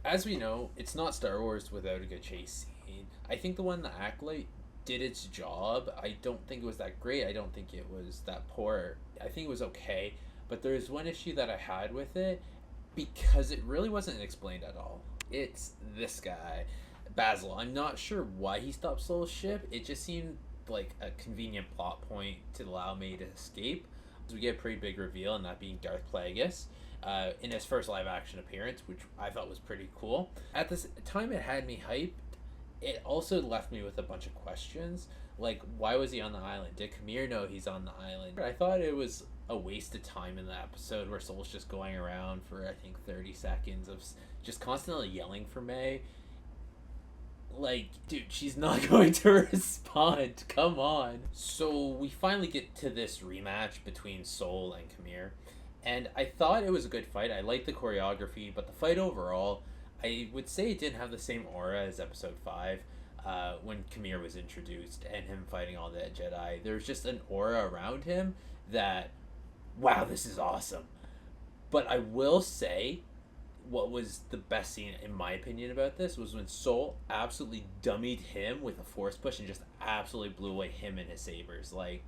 As we know, it's not Star Wars without a good chase scene. I think the one, the Acolyte, did its job. I don't think it was that great. I don't think it was that poor. I think it was okay. But there's one issue that I had with it because it really wasn't explained at all. It's this guy, Basil. I'm not sure why he stopped Soul's ship. It just seemed like a convenient plot point to allow May to escape. So we get a pretty big reveal, and that being Darth Plagueis in his first live action appearance, which I thought was pretty cool. At this time, it had me hyped. It also left me with a bunch of questions, like why was he on the island? Did Kamir know he's on the island? I thought it was a waste of time in the episode where Soul's just going around for I think 30 seconds of just constantly yelling for May. Like, dude, she's not going to respond. Come on. So we finally get to this rematch between Soul and Kamir. And I thought it was a good fight. I liked the choreography, but the fight overall, I would say it didn't have the same aura as episode 5 when Kamir was introduced and him fighting all the Jedi. There's just an aura around him that, wow, this is awesome. But I will say, what was the best scene, in my opinion, about this was when Soul absolutely dummied him with a force push and just absolutely blew away him and his sabers. Like,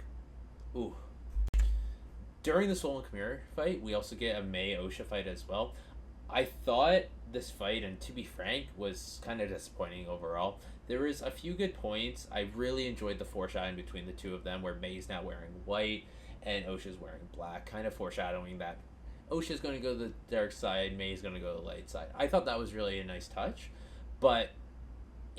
ooh. During the Soul and Kamir fight, we also get a May Osha fight as well. I thought this fight, and to be frank, was kind of disappointing overall. There was a few good points. I really enjoyed the foreshadowing between the two of them, where May's now wearing white and Osha's wearing black, kind of foreshadowing that Osha's going to go to the dark side, May's going to go to the light side. I thought that was really a nice touch, but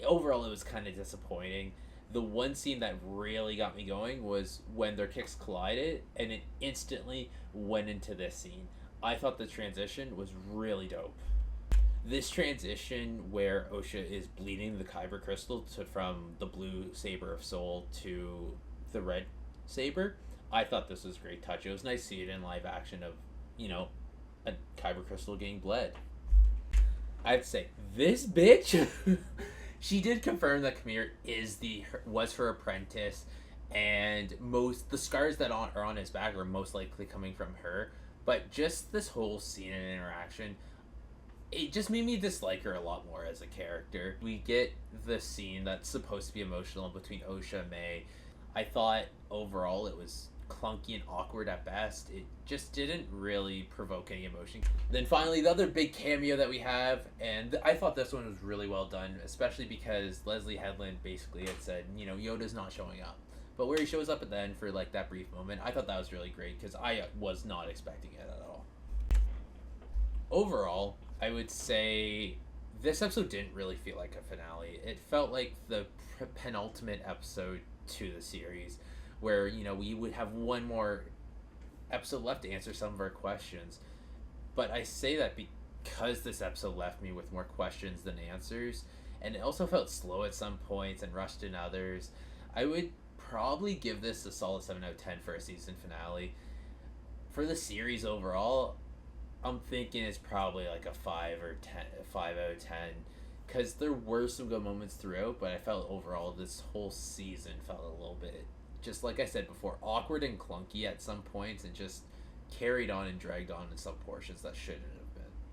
overall it was kind of disappointing. The one scene that really got me going was when their kicks collided, and it instantly went into this scene. I thought the transition was really dope. This transition where Osha is bleeding the Kyber crystal from the blue saber of Soul to the red saber, I thought this was a great touch. It was nice to see it in live action of, a Kyber crystal getting bled. I'd say this bitch she did confirm that Kamir was her apprentice, and the scars that are on his back are most likely coming from her. But just this whole scene and interaction, it just made me dislike her a lot more as a character. We get the scene that's supposed to be emotional between Osha and May. I thought overall it was clunky and awkward at best. It just didn't really provoke any emotion. Then finally, the other big cameo that we have, and I thought this one was really well done, especially because Leslie Headland basically had said, Yoda's not showing up. But where he shows up at the end for like that brief moment, I thought that was really great because I was not expecting it at all. Overall, I would say this episode didn't really feel like a finale. It felt like the penultimate episode to the series, where we would have one more episode left to answer some of our questions. But I say that because this episode left me with more questions than answers, and it also felt slow at some points and rushed in others. I would probably give this a solid 7 out of 10 for a season finale. For the series overall, I'm thinking it's probably like a 5 out of 10, because there were some good moments throughout, but I felt overall this whole season felt a little bit, just like I said before, awkward and clunky at some points, and just carried on and dragged on in some portions that shouldn't have.